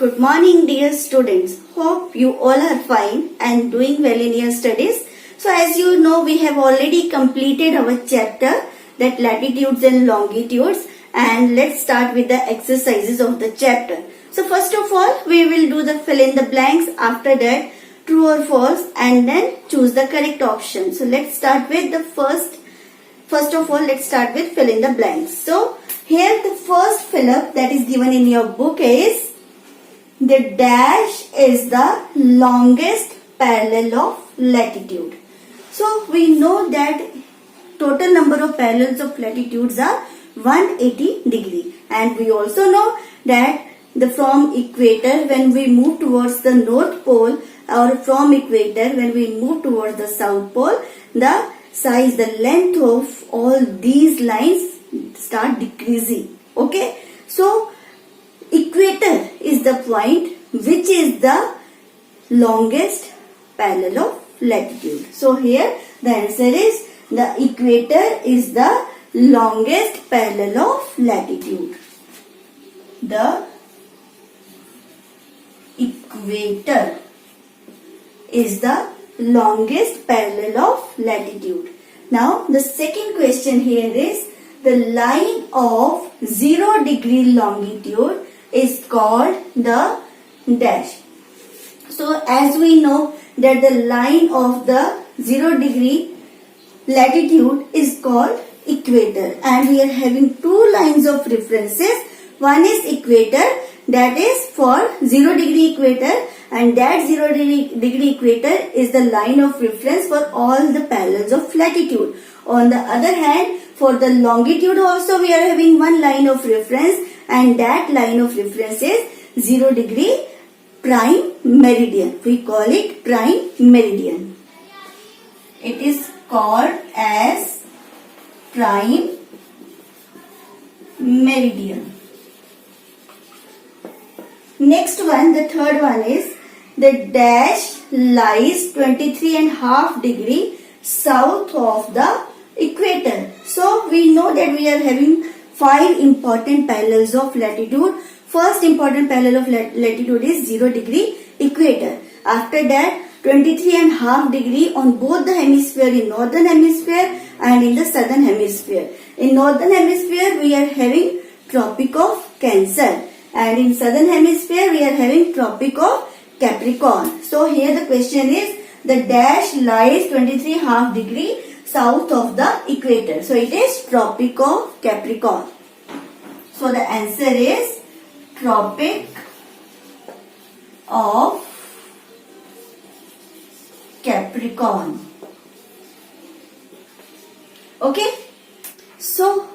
Good morning, dear students. Hope you all are fine and doing well in your studies. So as you know, we have already completed our chapter, that latitudes and longitudes, and let's start with the exercises of the chapter. So first of all, we will do the fill in the blanks. After that, true or false, and then choose the correct option. So let's start with the first of all, let's start with fill in the blanks. So here the first fill up that is given in your book is the dash is the longest parallel of latitude. So we know that total number of parallels of latitudes are 180 degree, and we also know that from equator when we move towards the north pole, or from equator when we move towards the south pole, the size, the length of all these lines start decreasing. Okay, so equator is the point which is the longest parallel of latitude. So here the answer is the equator is the longest parallel of latitude. The equator is the longest parallel of latitude. Now the second question here is the line of 0 degree longitude is called the dash. So as we know that the line of the 0 degree latitude is called equator, and we are having two lines of references. One is equator, that is for 0 degree equator, and that 0 degree equator is the line of reference for all the parallels of latitude. On the other hand, for the longitude also we are having one line of reference, and that line of reference is 0 degree prime meridian. We call it prime meridian. It is called as prime meridian. Next one, the third one is the dash lies 23.5 degree south of the equator. So we know that we are having 5 important parallels of latitude. First important parallel of latitude is 0 degree equator. After that, 23.5 degree on both the hemisphere, in northern hemisphere and in the southern hemisphere. In northern hemisphere we are having Tropic of Cancer, and in southern hemisphere we are having Tropic of Capricorn. So here the question is the dash lies 23.5 degree south of the equator. So it is Tropic of Capricorn. So the answer is Tropic of Capricorn. Okay. So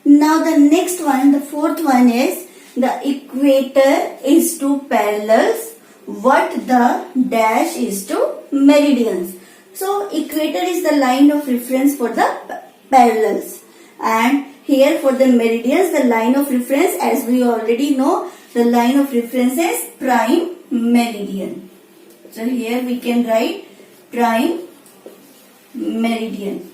now the next one, the fourth one is the equator is to parallels what the dash is to meridians. So equator is the line of reference for the parallels, and here for the meridians the line of reference, as we already know, the line of reference is prime meridian. So here we can write prime meridian.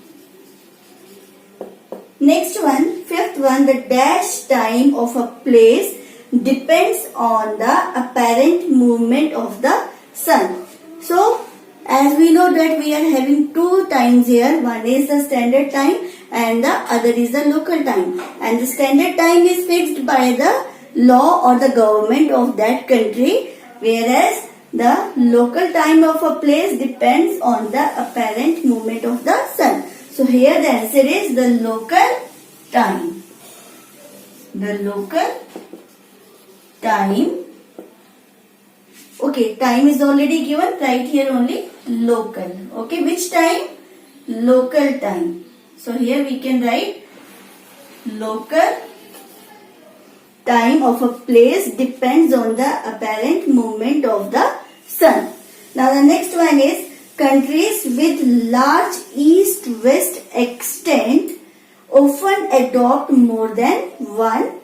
Next one, fifth one, the dash time of a place depends on the apparent movement of the sun. So as we know that we are having two times here, one is the standard time and the other is the local time, and the standard time is fixed by the law or the government of that country, whereas the local time of a place depends on the apparent movement of the sun. So here the answer is the local time. The local time. Okay, time is already given, right here only local. Okay, which time? Local time. So here we can write local time of a place depends on the apparent movement of the sun. Now the next one is countries with large east-west extent often adopt more than one.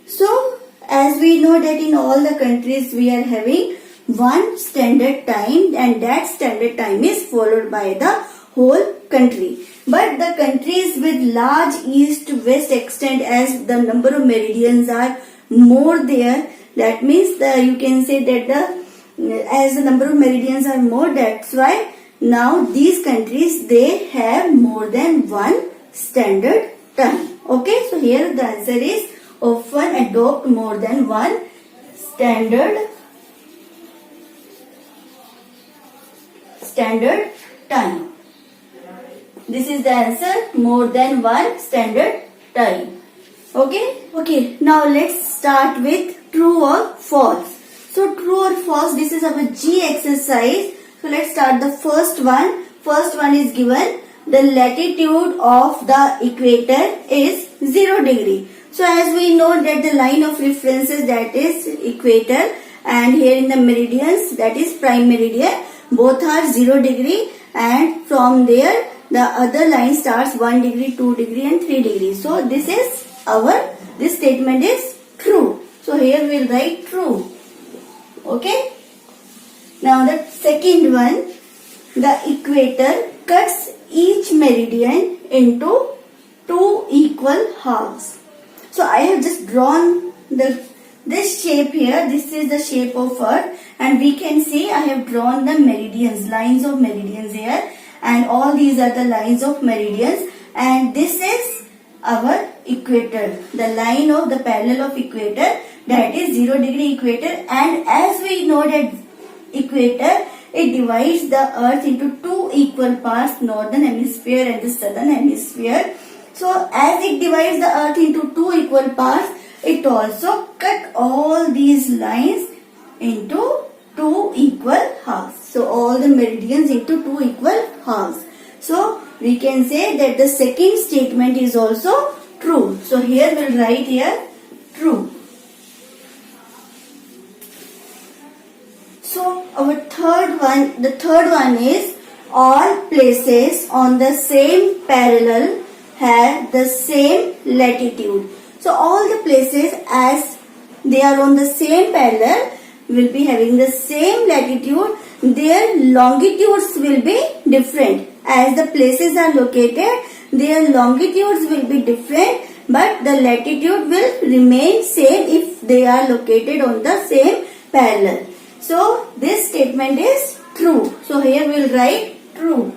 So as we know that in all the countries we are having one standard time, and that standard time is followed by the whole country. But the countries with large east-west extent, as the number of meridians are more there, That means you can say that as the number of meridians are more, that's why now these countries, they have more than one standard time. Okay, so here the answer is often adopt more than one standard time. This is the answer, more than one standard time. Okay, now let's start with true or false. So true or false, this is our G exercise. So let's start the first one. First one is given, the latitude of the equator is 0 degree. So as we know that the line of references, that is equator, and here in the meridians, that is prime meridian, both are 0 degree, and from there the other line starts 1 degree, 2 degree and 3 degree. So this statement is true. So here we will write true. Okay. Now the second one, the equator cuts each meridian into 2 equal halves. So I have just drawn this shape here. This is the shape of Earth, and we can see I have drawn the meridians, lines of meridians here, and all these are the lines of meridians, and this is our equator, the line of the parallel of equator, that is 0 degree equator. And as we know that equator, it divides the earth into 2 equal parts, northern hemisphere and the southern hemisphere. So as it divides the earth into 2 equal parts, it also cut all these lines into 2 equal halves. So all the meridians into 2 equal halves. So we can say that the second statement is also true. So here we'll write here true. So our the third one is, all places on the same parallel have the same latitude. So all the places as they are on the same parallel will be having the same latitude. Their longitudes will be different. As the places are located, their longitudes will be different, but the latitude will remain same if they are located on the same parallel. So this statement is true. So here we will write true.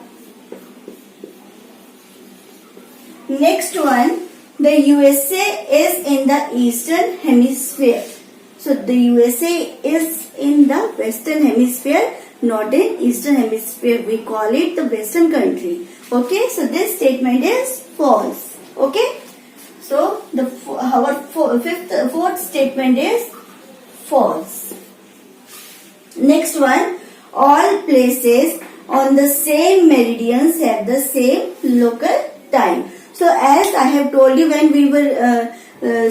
Next one, the USA is in the eastern hemisphere. So the USA is in the western hemisphere, not in eastern hemisphere. We call it the western country. Okay, so this statement is false. Okay, so our fourth statement is false. Next one, all places on the same meridians have the same local time. So as I have told you when we were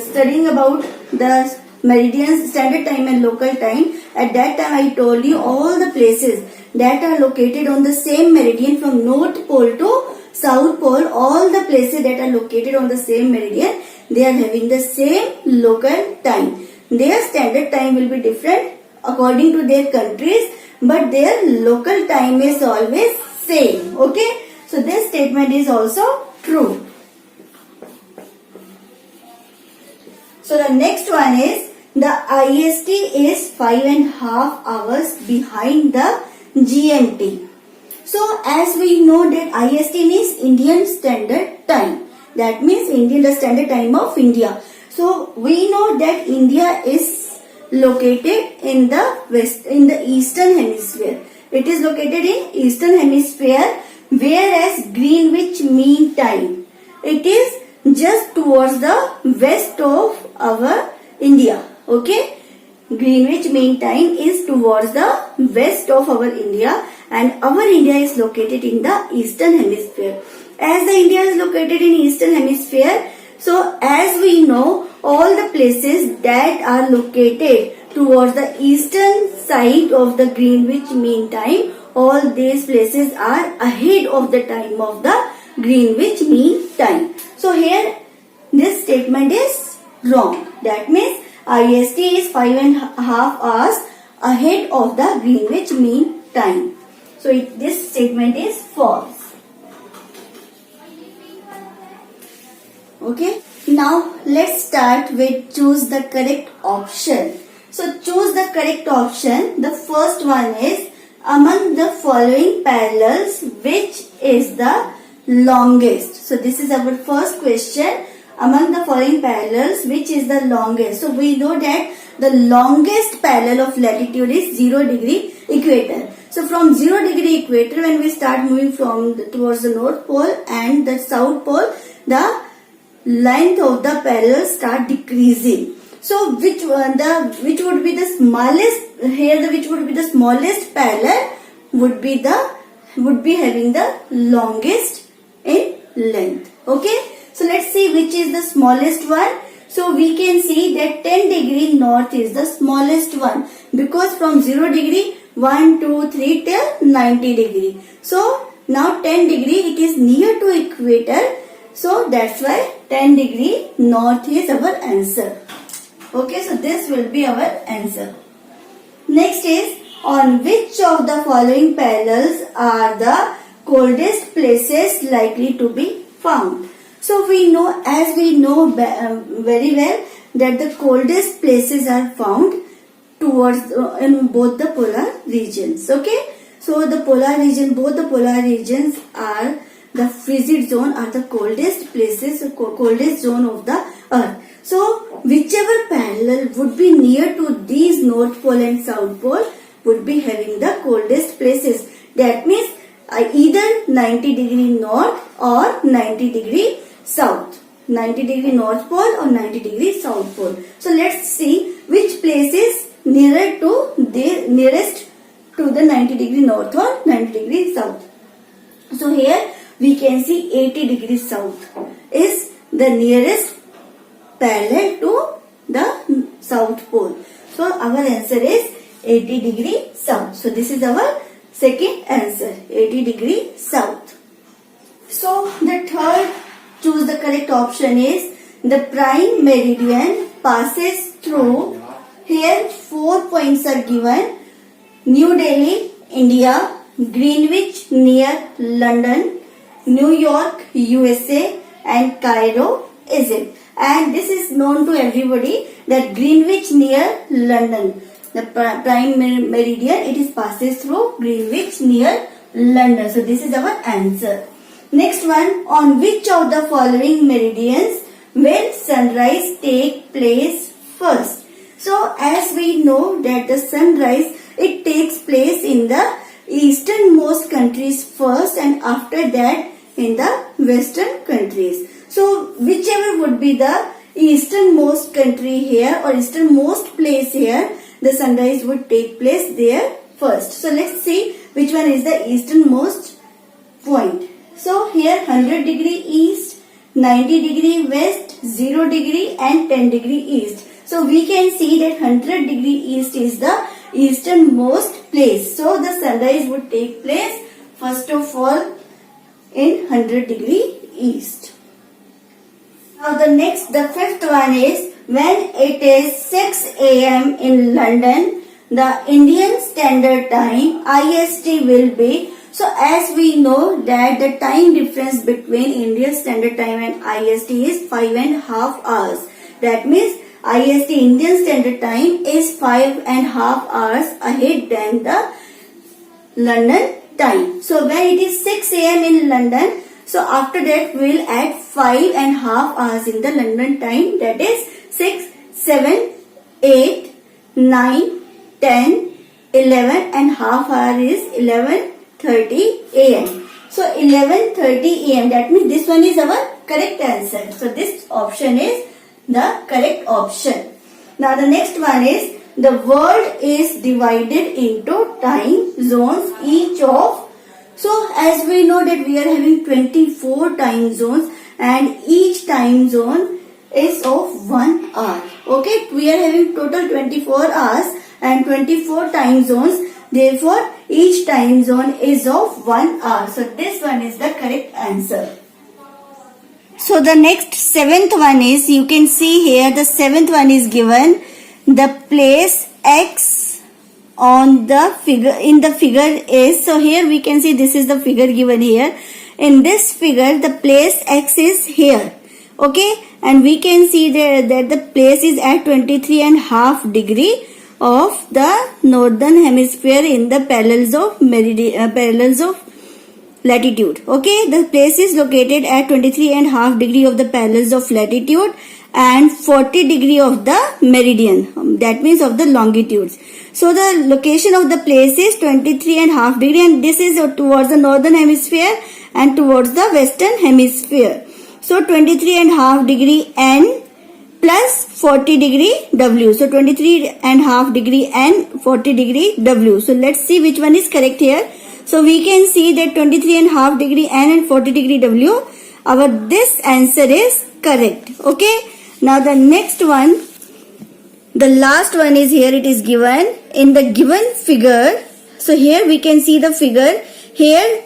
studying about the meridians, standard time and local time, at that time I told you all the places that are located on the same meridian from North Pole to South Pole, all the places that are located on the same meridian, they are having the same local time. Their standard time will be different according to their countries, but their local time is always same. Okay, so this statement is also true. So the next one is, the IST is 5.5 hours behind the GMT. So as we know that IST means Indian Standard Time. That means the standard time of India. So we know that India is located in the eastern hemisphere. It is located in eastern hemisphere, whereas Greenwich Mean Time, it is just towards the west of our India. Okay, Greenwich Mean Time is towards the west of our India, and our India is located in the eastern hemisphere. As the India is located in eastern hemisphere, so as we know, all the places that are located towards the eastern side of the Greenwich Mean Time, all these places are ahead of the time of the Greenwich Mean Time. So here this statement is wrong. That means IST is 5.5 hours ahead of the Greenwich Mean Time. So this statement is false. Okay. Now let's start with choose the correct option. So choose the correct option. The first one is among the following parallels, which is the longest? So this is our first question. Among the following parallels, which is the longest? So we know that the longest parallel of latitude is 0 degree equator. So from 0 degree equator, when we start moving towards the north pole and the south pole, the length of the parallel start decreasing. So which would be the smallest here? Which would be the smallest parallel would be having the longest in length. Okay. So let's see which is the smallest one. So we can see that 10 degree north is the smallest one, because from 0 degree 1, 2, 3 till 90 degree. So now 10 degree it is near to equator. So that's why 10 degree north is our answer. Okay, so this will be our answer. Next is, on which of the following parallels are the coldest places likely to be found? So as we know very well that the coldest places are found towards in both the polar regions. Okay, so both the polar regions are the frigid zone, are the coldest places, coldest zone of the earth. So whichever parallel would be near to these north pole and south pole would be having the coldest places. That means either 90 degree north or 90 degree south. 90 degree north pole or 90 degree south pole. So let's see which place is nearest to the 90 degree north or 90 degree south. So here we can see 80 degrees south is the nearest parallel to the south pole. So our answer is 80 degree south. So this is our second answer, 80 degree south. So the third, choose the correct option is the prime meridian passes through. Here 4 points are given: New Delhi, India; Greenwich near London; New York, USA; and Cairo, Egypt. And this is known to everybody that Greenwich near London. The prime meridian, it is passes through Greenwich near London. So this is our answer. Next one, on which of the following meridians will sunrise take place first? So as we know that the sunrise, it takes place in the easternmost countries first, and after that in the western countries. So whichever would be the easternmost country here or easternmost place here, the sunrise would take place there first. So let's see which one is the easternmost point. So here 100 degree east, 90 degree west, 0 degree and 10 degree east. So we can see that 100 degree east is the easternmost place. So the sunrise would take place first of all in 100 degree east. Now the fifth one is, when it is 6 a.m. in London, the Indian Standard Time IST will be. So as we know that the time difference between Indian Standard Time and IST is 5.5 hours. That means IST, Indian Standard Time, is 5.5 hours ahead than the London time. So when it is 6 a.m. in London, so after that we will add 5.5 hours in the London time. That is 6, 7, 8, 9, 10, 11 and half hour is 11:30 a.m. So 11:30 a.m. that means this one is our correct answer. So this option is the correct option. Now the next one is, the world is divided into time zones each of. So as we know that we are having 24 time zones and each time zone is of 1 hour. Okay, we are having total 24 hours and 24 time zones. Therefore, each time zone is of 1 hour. So this one is the correct answer. So the next seventh one is, you can see here the seventh one is given, the place X on the figure, in the figure is. So here we can see this is the figure given here. In this figure the place X is here. Okay, and we can see that the place is at 23.5 degree. of the northern hemisphere in the parallels of latitude. Okay, the place is located at 23.5 degree of the parallels of latitude and 40 degree of the meridian, that means of the longitudes. So the location of the place is 23.5 degree, and this is towards the northern hemisphere and towards the western hemisphere. So 23.5 degree N plus 40 degree W. So 23.5 degree N, 40 degree W. So let's see which one is correct here. So we can see that 23.5 degree N and 40 degree W. This answer is correct. Okay. Now the next one, the last one is here. It is given in the given figure. So here we can see the figure. Here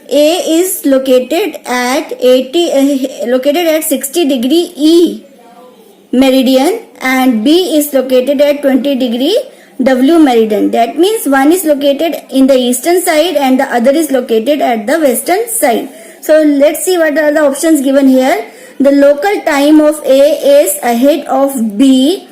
A is located at 60 degree E meridian and B is located at 20 degree W meridian. That means one is located in the eastern side and the other is located at the western side. So let's see what are the options given here. The local time of A is ahead of B,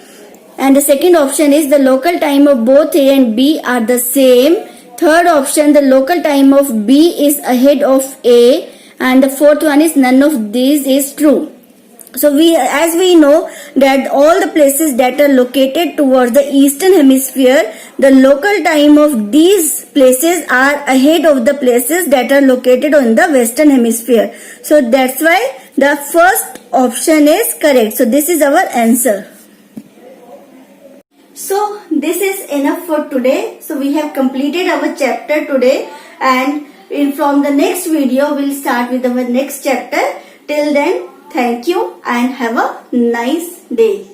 and the second option is the local time of both A and B are the same. Third option, the local time of B is ahead of A, and the fourth one is none of these is true. So as we know that all the places that are located towards the eastern hemisphere, the local time of these places are ahead of the places that are located on the western hemisphere. So that's why the first option is correct. So this is our answer. So this is enough for today. So we have completed our chapter today, and from the next video we'll start with our next chapter. Till then, thank you and have a nice day.